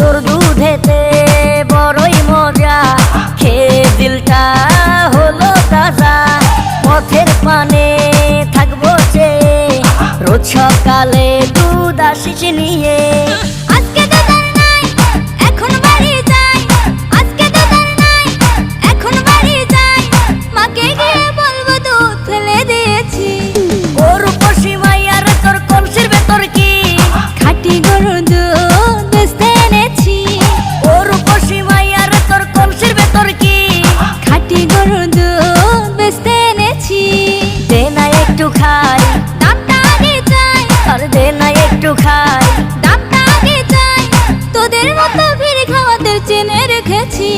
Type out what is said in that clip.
তোর দুধেতে বড়ই মজা, খেয়ে দিলটা হলো তাজা। পথের পানে থাকবো চেয়ে, রোজ সকালে দুধ আসিস নিয়ে। আজকে দুধ আর নাই, এখন বাড়ি যাই। আজকে দুধ আর নাই, এখন বাড়ি যাই। মাকে গিয়ে বলবো দুধ ফেলে দিয়েছি। গরু পশি মাইয়ার তোর কলসির ভেতর কি? খাঁটি গরুর দুধ বেচতে এনেছি। গরু পশি মাইয়ার তোর কলসির ভেতর কি? খাঁটি গরুর দুধ বেচতে এনেছি। দে না একটু খাই, দামটা আগে চাই। আর দে না একটু খাই। দামটা আগে চাই। তোদের মতো ভিড় খাওয়াতে চেনে রেখেছি।